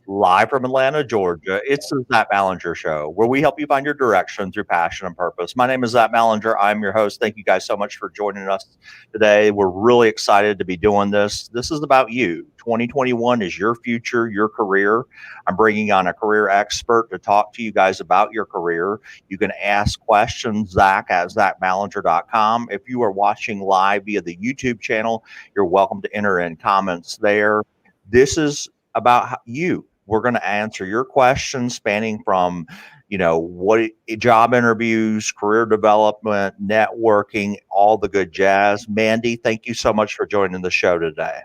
Live from Atlanta, Georgia. It's the Zach Ballinger Show, where we help you find your direction through passion and purpose. My name is Zach Ballinger. I'm your host. Thank you guys so much for joining us today. We're really excited to be doing this. This is about you. 2021 is your future, your career. I'm bringing on a career expert to talk to you guys about your career. You can ask questions, Zach at ZachBallinger.com. If you are watching live via the YouTube channel, you're welcome to enter in comments there. This is about you. We're going to answer your questions spanning from, what job interviews, career development, networking, all the good jazz. Mandy, thank you so much for joining the show today.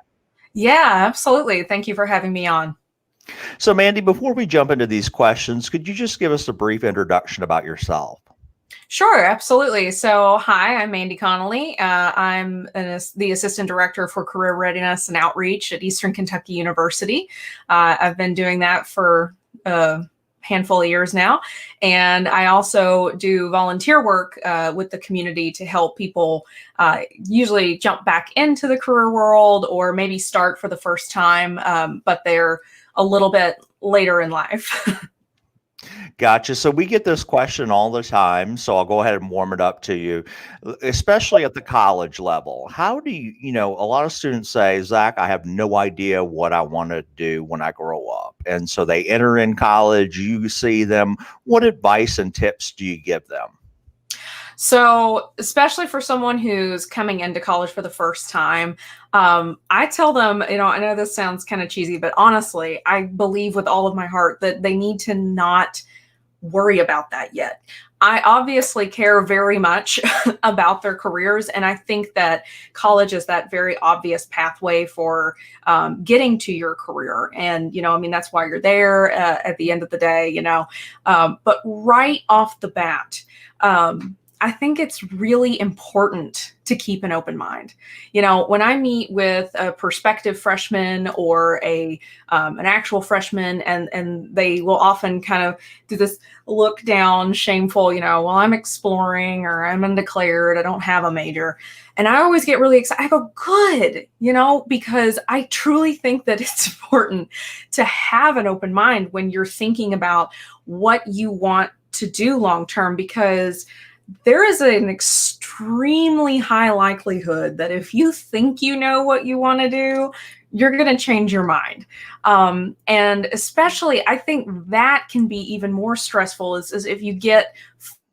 Yeah, absolutely. Thank you for having me on. So, Mandy, before we jump into these questions, could you just give us a brief introduction about yourself? Sure, absolutely. So, hi, I'm Mandy Connolly. The Assistant Director for Career Readiness and Outreach at Eastern Kentucky University. I've been doing that for a handful of years now. And I also do volunteer work with the community to help people usually jump back into the career world or maybe start for the first time, but they're a little bit later in life. Gotcha. So we get this question all the time. So I'll go ahead and warm it up to you, especially at the college level. How do a lot of students say, Zach, I have no idea what I want to do when I grow up. And so they enter in college, you see them. What advice and tips do you give them? So, especially for someone who's coming into college for the first time, I tell them, I know this sounds kind of cheesy, but honestly, I believe with all of my heart that they need to not worry about that yet. I obviously care very much about their careers, and I think that college is that very obvious pathway for getting to your career. And, that's why you're there at the end of the day, but right off the bat, I think it's really important to keep an open mind. When I meet with a prospective freshman or an actual freshman, and they will often kind of do this look down, shameful, well, I'm exploring or I'm undeclared, I don't have a major. And I always get really excited. I go, good, because I truly think that it's important to have an open mind when you're thinking about what you want to do long term, because there is an extremely high likelihood that if you think you know what you want to do, you're going to change your mind. And especially, I think that can be even more stressful is if you get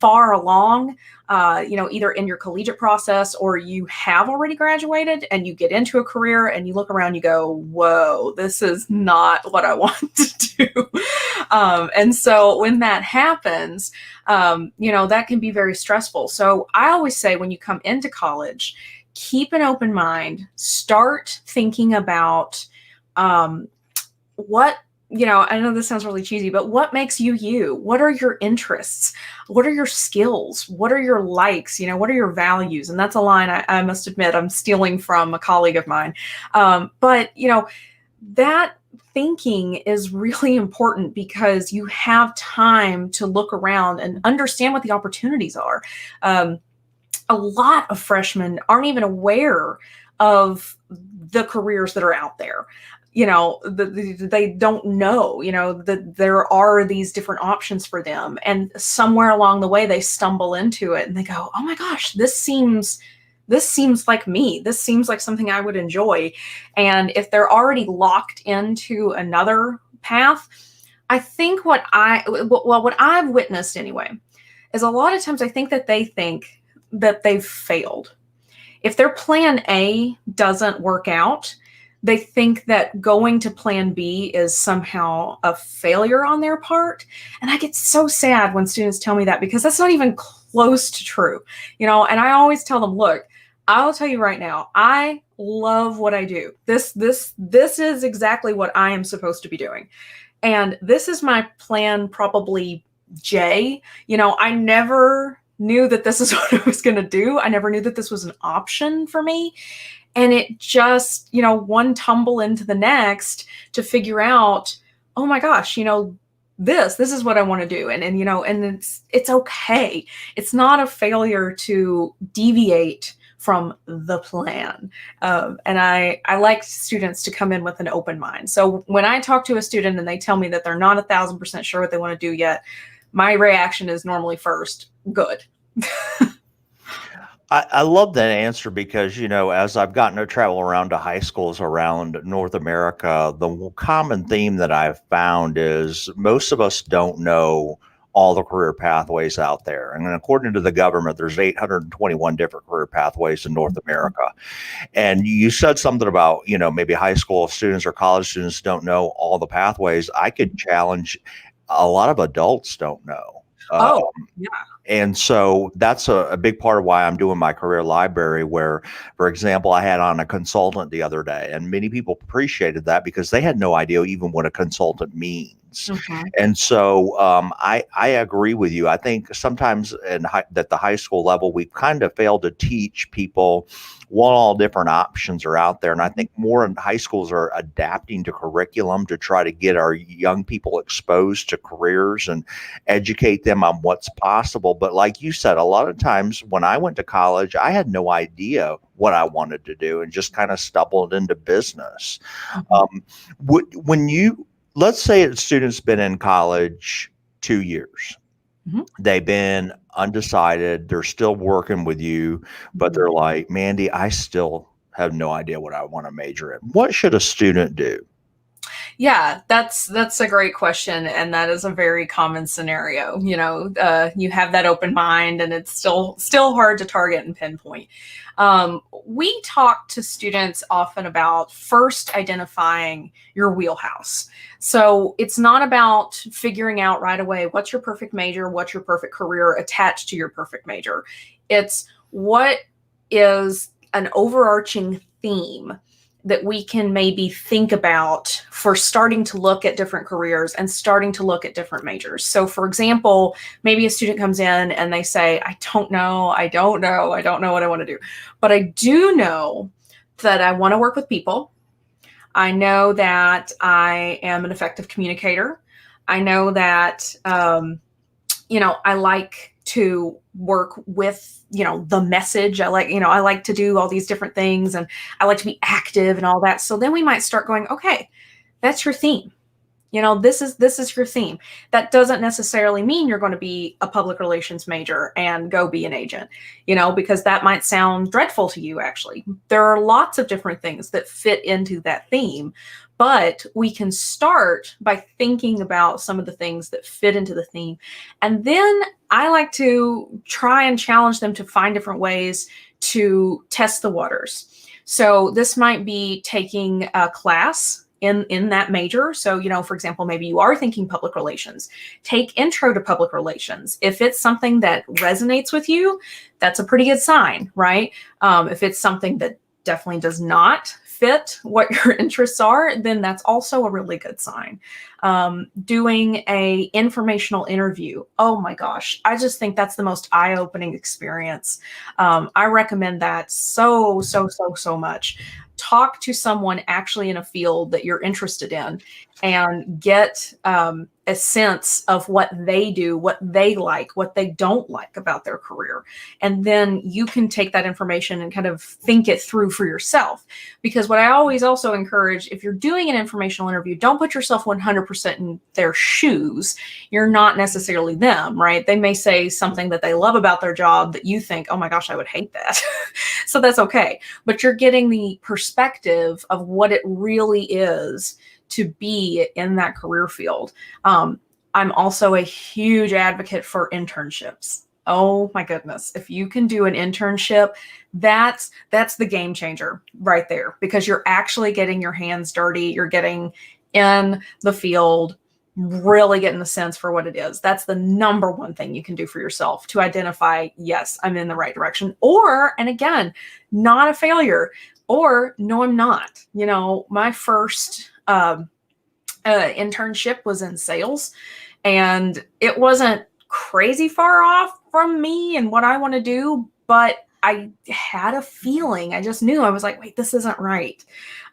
far along, either in your collegiate process or you have already graduated and you get into a career and you look around, you go, whoa, this is not what I want to do. And so when that happens, that can be very stressful. So I always say when you come into college, keep an open mind, start thinking about what, I know this sounds really cheesy, but what makes you you? What are your interests? What are your skills? What are your likes? What are your values? And that's a line I must admit I'm stealing from a colleague of mine. But that thinking is really important because you have time to look around and understand what the opportunities are. A lot of freshmen aren't even aware of the careers that are out there. They don't know, that there are these different options for them. And somewhere along the way, they stumble into it and they go, oh my gosh, this seems like me. This seems like something I would enjoy. And if they're already locked into another path, I think what I've witnessed anyway, is a lot of times I think that they think that they've failed. If their plan A doesn't work out, they think that going to plan B is somehow a failure on their part. And I get so sad when students tell me that, because that's not even close to true, and I always tell them, look, I'll tell you right now, I love what I do. This is exactly what I am supposed to be doing. And this is my plan, probably J. I never knew that this is what I was going to do. I never knew that this was an option for me. And it just, one tumble into the next to figure out, oh my gosh, this is what I want to do. And it's okay. It's not a failure to deviate from the plan. And I like students to come in with an open mind. So when I talk to a student and they tell me that they're not 1,000% sure what they want to do yet, my reaction is normally first, good. I love that answer because, as I've gotten to travel around to high schools around North America, the common theme that I've found is most of us don't know all the career pathways out there. And according to the government, there's 821 different career pathways in North America. And you said something about, maybe high school students or college students don't know all the pathways. I could challenge a lot of adults don't know. Oh, yeah. And so that's a big part of why I'm doing my career library, where, for example, I had on a consultant the other day, and many people appreciated that because they had no idea even what a consultant means. Mhm. And so I agree with you. I think sometimes at the high school level, we've kind of failed to teach people what all different options are out there. And I think more in high schools are adapting to curriculum to try to get our young people exposed to careers and educate them on what's possible. But like you said, a lot of times when I went to college, I had no idea what I wanted to do and just kind of stumbled into business. When you, let's say a student's been in college 2 years, Mhm. they've been undecided, they're still working with you, but they're like, Mandy, I still have no idea what I want to major in. What should a student do? Yeah, that's a great question, and that is a very common scenario. You have that open mind, and it's still hard to target and pinpoint. We talk to students often about first identifying your wheelhouse. So it's not about figuring out right away what's your perfect major, what's your perfect career attached to your perfect major. It's what is an overarching theme that we can maybe think about for starting to look at different careers and starting to look at different majors. So for example, maybe a student comes in and they say, I don't know what I want to do, but I do know that I want to work with people. I know that I am an effective communicator. I know that, I like to work with, the message. I like to do all these different things, and I like to be active and all that. So then we might start going, okay, that's your theme. This is your theme. That doesn't necessarily mean you're going to be a public relations major and go be an agent, because that might sound dreadful to you. Actually, there are lots of different things that fit into that theme, but we can start by thinking about some of the things that fit into the theme. And then I like to try and challenge them to find different ways to test the waters. So this might be taking a class in that major. So, for example, maybe you are thinking public relations, take intro to public relations. If it's something that resonates with you, that's a pretty good sign, right? If it's something that definitely does not fit what your interests are, then that's also a really good sign. Doing a informational interview. Oh my gosh. I just think that's the most eye-opening experience. I recommend that so much. Talk to someone actually in a field that you're interested in and get a sense of what they do, what they like, what they don't like about their career. And then you can take that information and kind of think it through for yourself. Because what I always also encourage, if you're doing an informational interview, don't put yourself 100% in their shoes. You're not necessarily them, right? They may say something that they love about their job that you think, oh my gosh, I would hate that. So that's okay. But you're getting the perspective of what it really is to be in that career field. I'm also a huge advocate for internships. Oh my goodness. If you can do an internship, that's the game changer right there, because you're actually getting your hands dirty. You're getting in the field, really getting the sense for what it is. That's the number one thing you can do for yourself to identify, yes, I'm in the right direction. Or, and again, not a failure, or no, I'm not. My first internship was in sales, and it wasn't crazy far off from me and what I want to do, but I had a feeling. I just knew. I was like, wait, this isn't right.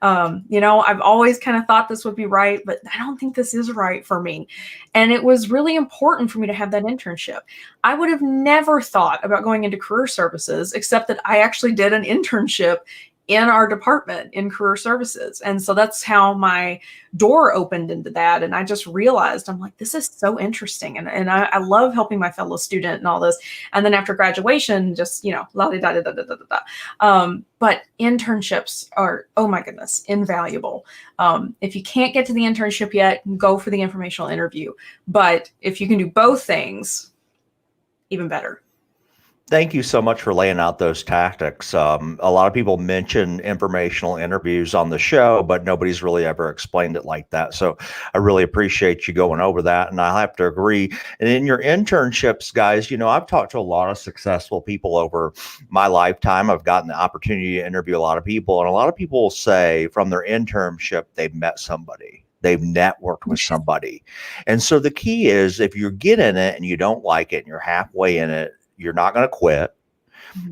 I've always kind of thought this would be right, but I don't think this is right for me. And it was really important for me to have that internship. I would have never thought about going into career services, except that I actually did an internship in our department in career services. And so that's how my door opened into that. And I just realized, I'm like, this is so interesting. And I love helping my fellow student and all this. And then after graduation, just, la da da da da da da. But internships are, oh my goodness, invaluable. If you can't get to the internship yet, go for the informational interview. But if you can do both things, even better. Thank you so much for laying out those tactics. A lot of people mention informational interviews on the show, but nobody's really ever explained it like that. So I really appreciate you going over that. And I have to agree. And in your internships, guys, I've talked to a lot of successful people over my lifetime. I've gotten the opportunity to interview a lot of people. And a lot of people will say from their internship, they've met somebody. They've networked with somebody. And so the key is if you get in it and you don't like it and you're halfway in it, you're not going to quit.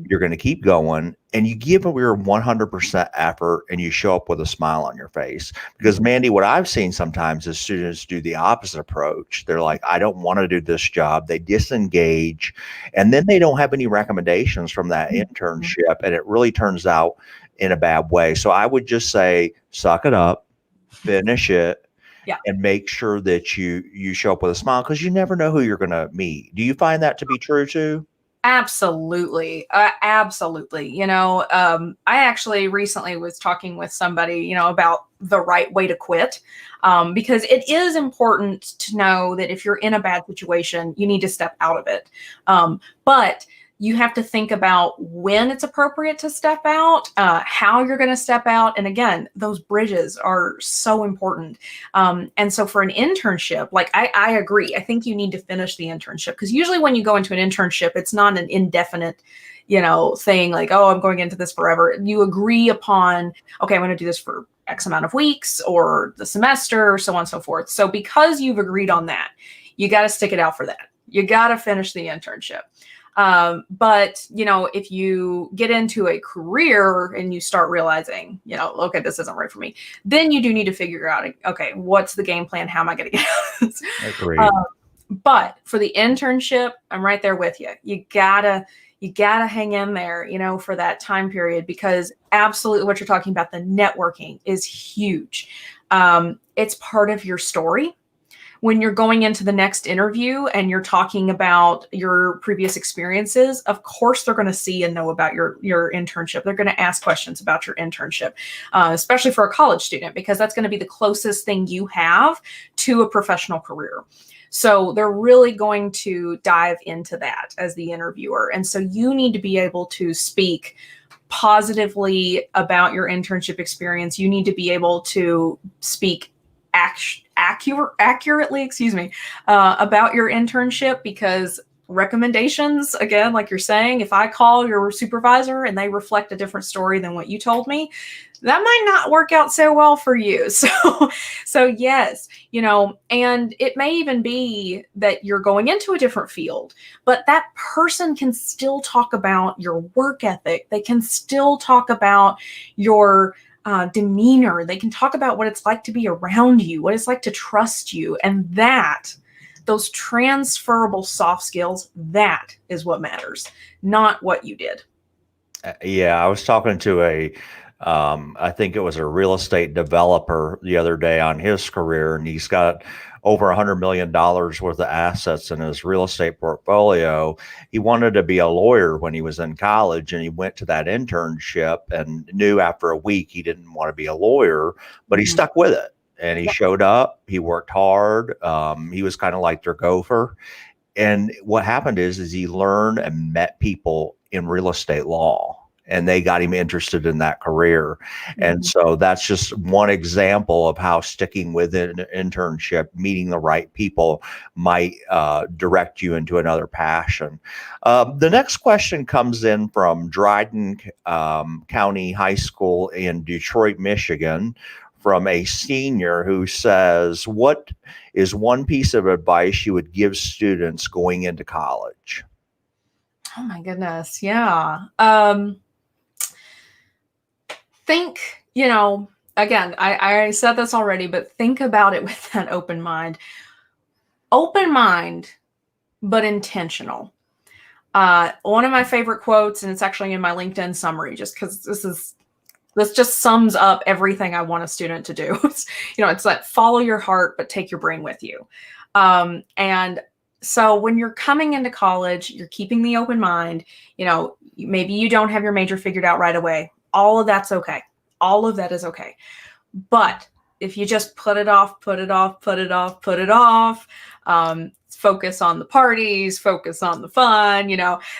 You're going to keep going, and you give your 100% effort and you show up with a smile on your face. Because Mandy, what I've seen sometimes is students do the opposite approach. They're like, I don't want to do this job. They disengage, and then they don't have any recommendations from that internship. And it really turns out in a bad way. So I would just say, suck it up, finish it. Yeah. And make sure that you show up with a smile, because you never know who you're going to meet. Do you find that to be true too? Absolutely. Absolutely. I actually recently was talking with somebody, about the right way to quit, because it is important to know that if you're in a bad situation, you need to step out of it. But you have to think about when it's appropriate to step out, how you're going to step out. And again, those bridges are so important. And so for an internship, like I agree, I think you need to finish the internship, because usually when you go into an internship, it's not an indefinite, thing like, oh, I'm going into this forever. You agree upon, okay, I'm going to do this for X amount of weeks or the semester or so on and so forth. So because you've agreed on that, you got to stick it out for that. You got to finish the internship. But if you get into a career and you start realizing, okay, this isn't right for me, then you do need to figure out, okay, what's the game plan? How am I going to get out of this? Agreed. But for the internship, I'm right there with you. You gotta hang in there, for that time period, because absolutely what you're talking about, the networking is huge. It's part of your story. When you're going into the next interview and you're talking about your previous experiences, of course, they're going to see and know about your internship. They're going to ask questions about your internship, especially for a college student, because that's going to be the closest thing you have to a professional career. So they're really going to dive into that as the interviewer. And so you need to be able to speak positively about your internship experience. You need to be able to speak accurately, about your internship, because recommendations, again, like you're saying, if I call your supervisor and they reflect a different story than what you told me, that might not work out so well for you. So yes, and it may even be that you're going into a different field, but that person can still talk about your work ethic. They can still talk about your demeanor. They can talk about what it's like to be around you, what it's like to trust you. And those transferable soft skills, that is what matters, not what you did. Yeah, I was talking to I think it was a real estate developer the other day on his career, and he's got over $100 million worth of assets in his real estate portfolio. He wanted to be a lawyer when he was in college, and he went to that internship and knew after a week he didn't want to be a lawyer, but he stuck with it. And he showed up, he worked hard. He was kind of like their gopher. And what happened is he learned and met people in real estate law, and they got him interested in that career. And so that's just one example of how sticking with an internship, meeting the right people, might direct you into another passion. The next question comes in from Dryden County High School in Detroit, Michigan, from a senior who says, what is one piece of advice you would give students going into college? Oh my goodness. Yeah. Think, again, I said this already, but think about it with that open mind. Open mind, but intentional. One of my favorite quotes, and it's actually in my LinkedIn summary, just because this just sums up everything I want a student to do. It's like follow your heart, but take your brain with you. And so when you're coming into college, you're keeping the open mind. Maybe you don't have your major figured out right away. All of that's okay. All of that is okay. But if you just put it off, focus on the parties, focus on the fun,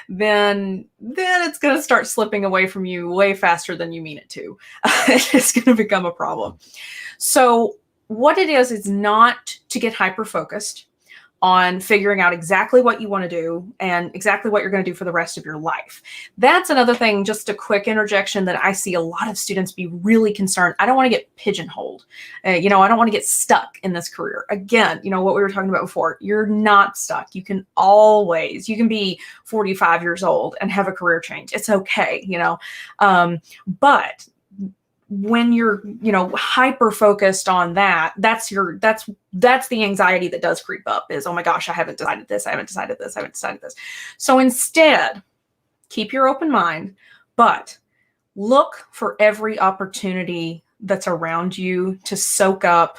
then it's going to start slipping away from you way faster than you mean it to. It's going to become a problem. So what it is not to get hyper focused on figuring out exactly what you want to do and exactly what you're going to do for the rest of your life. That's another thing, just a quick interjection, that I see a lot of students be really concerned. I don't want to get pigeonholed. I don't want to get stuck in this career. Again, what we were talking about before, you're not stuck. You can be 45 years old and have a career change. It's okay, but when you're hyper focused on that's the anxiety that does creep up, is, oh my gosh, I haven't decided this, so instead, keep your open mind, but look for every opportunity that's around you to soak up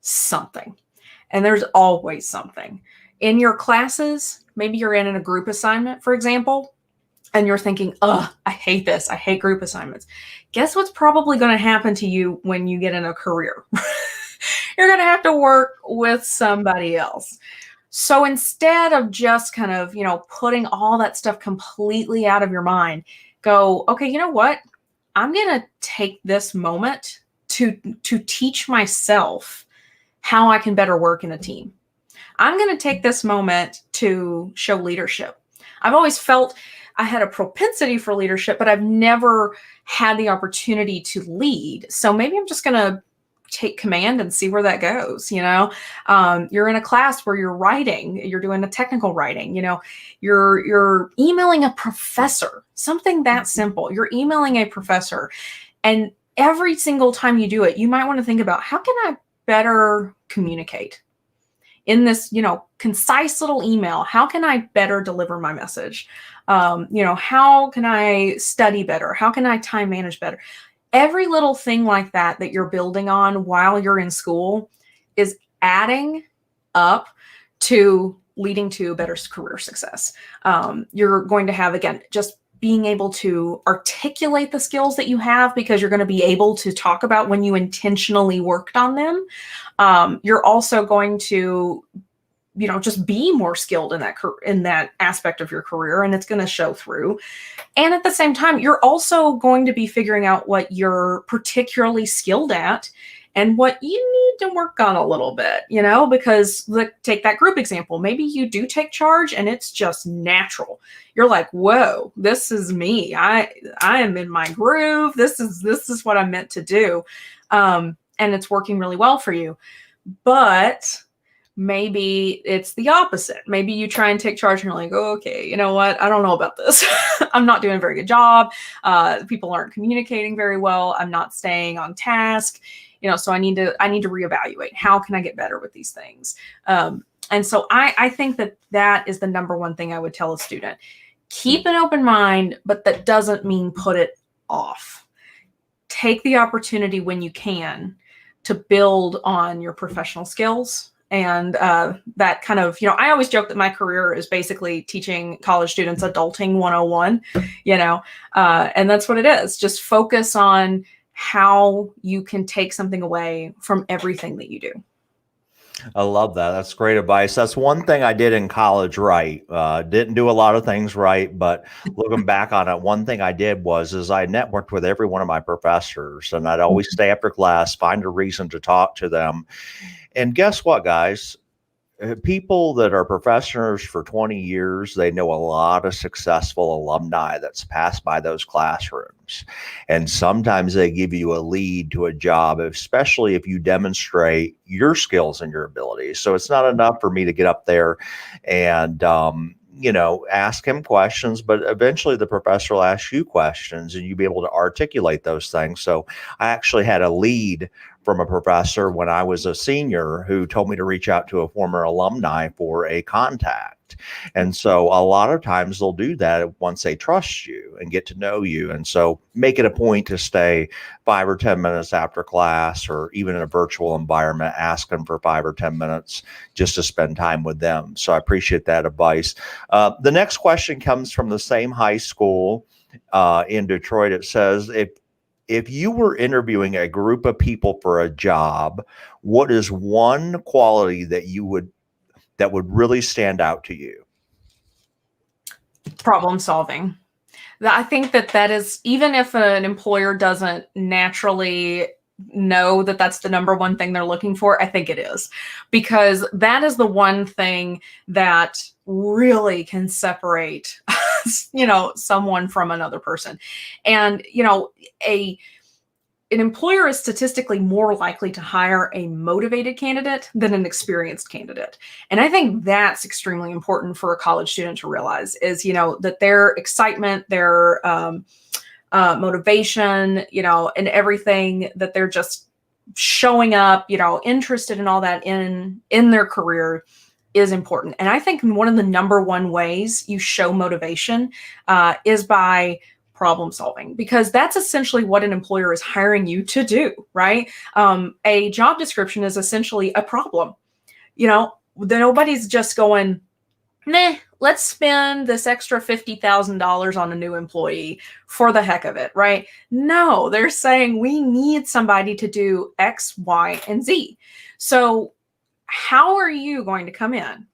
something. And there's always something in your classes. Maybe you're in a group assignment, for example, and you're thinking, I hate this. I hate group assignments. Guess what's probably going to happen to you when you get in a career? You're going to have to work with somebody else. So instead of just kind of, putting all that stuff completely out of your mind, go, okay, you know what? I'm going to take this moment to teach myself how I can better work in a team. I'm going to take this moment to show leadership. I've always felt I had a propensity for leadership, but I've never had the opportunity to lead. So maybe I'm just going to take command and see where that goes. You're in a class where you're writing, you're doing a technical writing, you're emailing a professor, something that simple. You're emailing a professor, and every single time you do it, you might want to think about, how can I better communicate in this, concise little email? How can I better deliver my message? How can I study better? How can I time manage better? Every little thing like that you're building on while you're in school is adding up to leading to better career success. You're going to have, again, just being able to articulate the skills that you have, because you're going to be able to talk about when you intentionally worked on them. You're also going to just be more skilled in that aspect of your career, and it's going to show through. And at the same time, you're also going to be figuring out what you're particularly skilled at and what you need to work on a little bit, because take that group example. Maybe you do take charge and it's just natural. You're like, whoa, this is me. I am in my groove. This is what I'm meant to do. And it's working really well for you. But maybe it's the opposite. Maybe you try and take charge and you're like, oh, okay, you know what? I don't know about this. I'm not doing a very good job. People aren't communicating very well. I'm not staying on task. So I need to reevaluate. How can I get better with these things? And so I think that is the number one thing I would tell a student. Keep an open mind, but that doesn't mean put it off. Take the opportunity when you can to build on your professional skills. And that kind of, I always joke that my career is basically teaching college students adulting 101, and that's what it is. Just focus on how you can take something away from everything that you do. I love that. That's great advice. That's one thing I did in college right. Didn't do a lot of things right, but looking back on it, one thing I did is I networked with every one of my professors, and I'd always stay after class, find a reason to talk to them. And guess what, guys? People that are professors for 20 years, they know a lot of successful alumni that's passed by those classrooms. And sometimes they give you a lead to a job, especially if you demonstrate your skills and your abilities. So it's not enough for me to get up there and ask him questions, but eventually the professor will ask you questions and you be able to articulate those things. So I actually had a lead from a professor when I was a senior who told me to reach out to a former alumni for a contact. And so a lot of times they'll do that once they trust you and get to know you. And so make it a point to stay 5 or 10 minutes after class, or even in a virtual environment, ask them for 5 or 10 minutes just to spend time with them. So I appreciate that advice. The next question comes from the same high school in Detroit. It says, if you were interviewing a group of people for a job, what is one quality that would really stand out to you? Problem solving. I think that is, even if an employer doesn't naturally know that that's the number one thing they're looking for, I think it is, because that is the one thing that really can separate someone from another person. And an employer is statistically more likely to hire a motivated candidate than an experienced candidate. And I think that's extremely important for a college student to realize, is, that their excitement, their motivation, and everything, that they're just showing up, interested in all that in their career is important. And I think one of the number one ways you show motivation is by problem solving, because that's essentially what an employer is hiring you to do, right? A job description is essentially a problem. Nobody's just going, nah, let's spend this extra $50,000 on a new employee for the heck of it, right? No, they're saying we need somebody to do X, Y, and Z. So how are you going to come in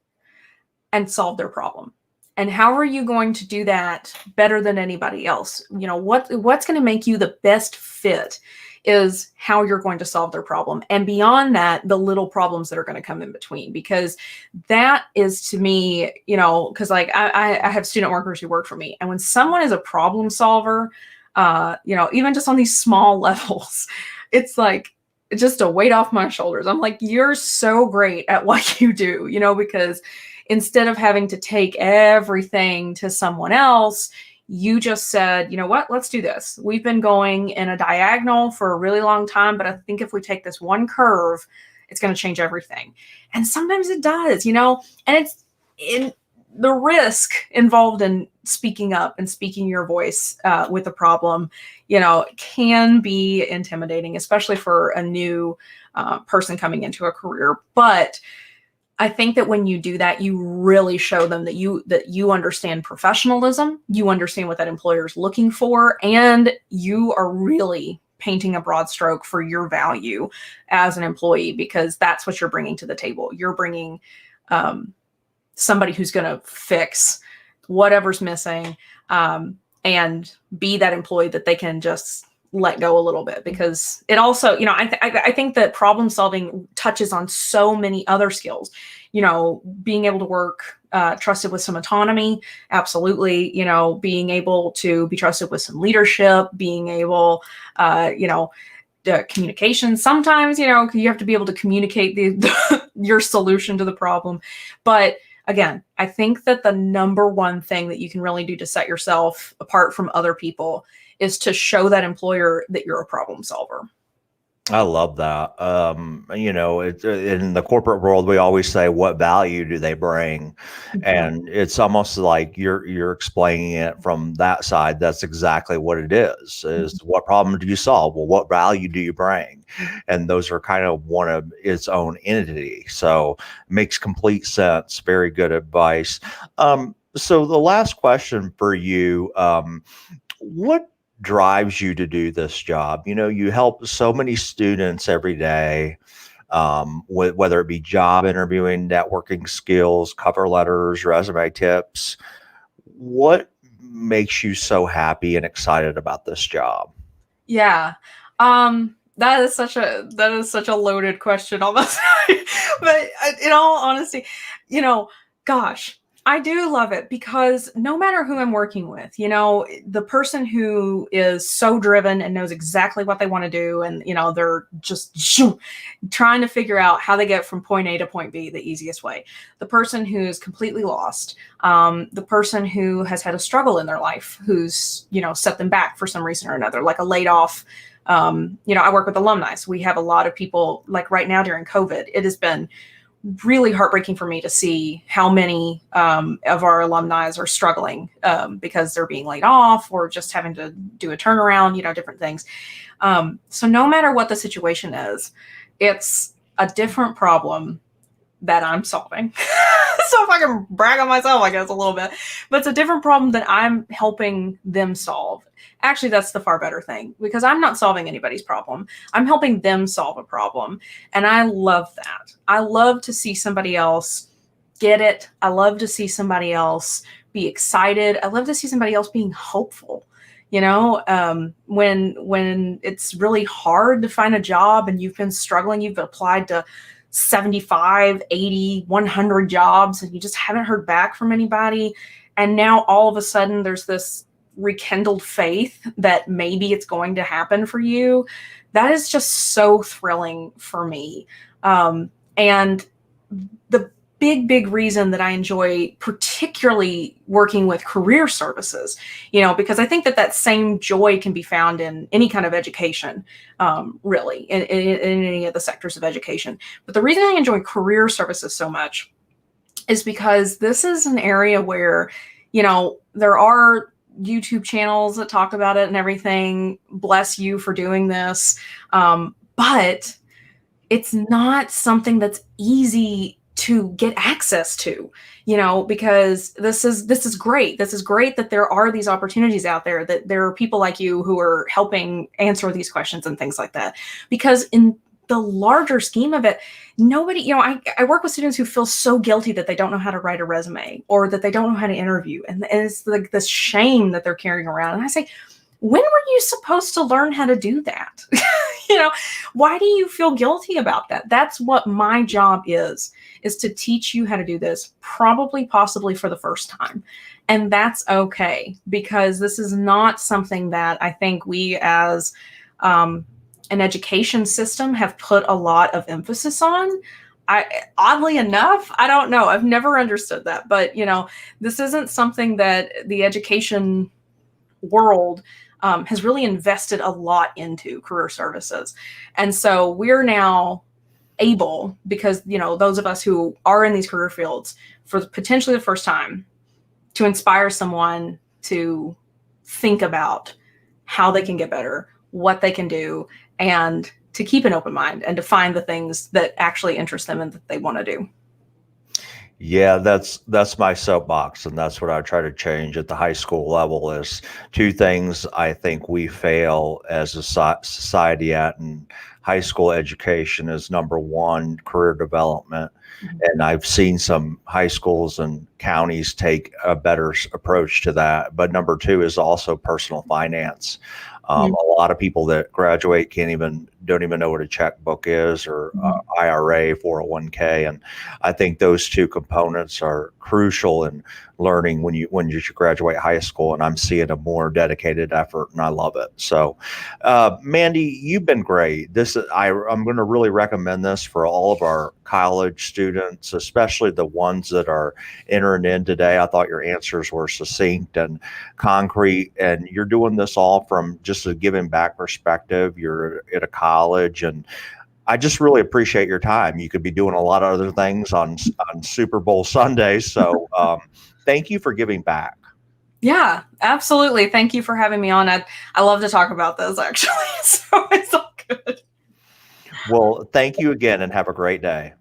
and solve their problem? And how are you going to do that better than anybody else? What's going to make you the best fit is how you're going to solve their problem. And beyond that, the little problems that are going to come in between, because that is, to me, because like I have student workers who work for me. And when someone is a problem solver, even just on these small levels, it's like just a weight off my shoulders. I'm like, you're so great at what you do, because instead of having to take everything to someone else, you just said, you know what, let's do this. We've been going in a diagonal for a really long time, but I think if we take this one curve, it's going to change everything. And sometimes it does, and it's in the risk involved in speaking up and speaking your voice with a problem, can be intimidating, especially for a new person coming into a career. But I think that when you do that, you really show them that you understand professionalism, you understand what that employer is looking for, and you are really painting a broad stroke for your value as an employee, because that's what you're bringing to the table. You're bringing somebody who's going to fix whatever's missing and be that employee that they can just let go a little bit, because it also, I think that problem solving touches on so many other skills, being able to work trusted with some autonomy. Absolutely. Being able to be trusted with some leadership, being able, communication. Sometimes, you have to be able to communicate your solution to the problem. But again, I think that the number one thing that you can really do to set yourself apart from other people is to show that employer that you're a problem solver. I love that. In the corporate world, we always say, what value do they bring? Mhm. And it's almost like you're explaining it from that side. That's exactly what it is what problem do you solve? Well, what value do you bring? And those are kind of one of its own entity. So it makes complete sense. Very good advice. So the last question for you, what drives you to do this job? You help so many students every day, whether it be job interviewing, networking skills, cover letters, resume tips. What makes you so happy and excited about this job? Yeah. That is such a loaded question almost. But in all honesty, gosh, I do love it because no matter who I'm working with, you know, the person who is so driven and knows exactly what they want to do, and, you know, they're just trying to figure out how they get from point A to point B the easiest way. The person who's completely lost, the person who has had a struggle in their life, who's, you know, set them back for some reason or another, like a laid off. You know, I work with alumni. So we have a lot of people, like right now during COVID, it has been really heartbreaking for me to see how many of our alumni are struggling because they're being laid off or just having to do a turnaround, you know, different things. So no matter what the situation is, it's a different problem that I'm solving. So if I can brag on myself, I guess a little bit, but it's a different problem that I'm helping them solve. Actually, that's the far better thing because I'm not solving anybody's problem. I'm helping them solve a problem. And I love that. I love to see somebody else get it. I love to see somebody else be excited. I love to see somebody else being hopeful. You know, when it's really hard to find a job and you've been struggling, you've applied to 75, 80, 100 jobs and you just haven't heard back from anybody. And now all of a sudden there's this rekindled faith that maybe it's going to happen for you. That is just so thrilling for me. And the big reason that I enjoy particularly working with career services, you know, because I think that same joy can be found in any kind of education, really, in any of the sectors of education. But the reason I enjoy career services so much is because this is an area where, you know, there are YouTube channels that talk about it and everything. Bless you for doing this. But it's not something that's easy to get access to, you know, because this is great. This is great that there are these opportunities out there, that there are people like you who are helping answer these questions and things like that. Because in the larger scheme of it, nobody, you know, I work with students who feel so guilty that they don't know how to write a resume or that they don't know how to interview. And it's like this shame that they're carrying around. And I say, when were you supposed to learn how to do that? You know, why do you feel guilty about that? That's what my job is to teach you how to do this, probably, possibly for the first time. And that's okay, because this is not something that I think we as an education system have put a lot of emphasis on. Oddly enough, I don't know. I've never understood that. But, you know, this isn't something that the education world has really invested a lot into, career services. And so we're now able, because, you know, those of us who are in these career fields for potentially the first time, to inspire someone to think about how they can get better, what they can do, and to keep an open mind and to find the things that actually interest them and that they want to do. Yeah, that's my soapbox, and that's what I try to change at the high school level is two things I think we fail as a society at in high school education is number one, career development. And I've seen some high schools and counties take a better approach to that. But number two is also personal finance. A lot of people that graduate don't even know what a checkbook is or IRA, 401k, and I think those two components are crucial in learning when you should graduate high school. And I'm seeing a more dedicated effort, and I love it. So, Mandy, you've been great. I'm going to really recommend this for all of our college students, especially the ones that are entering in today. I thought your answers were succinct and concrete, and you're doing this all from just a giving back perspective. You're at a college, and I just really appreciate your time. You could be doing a lot of other things on Super Bowl Sunday. So thank you for giving back. Yeah, absolutely. Thank you for having me on. I love to talk about this, actually. So it's all good. Well, thank you again and have a great day.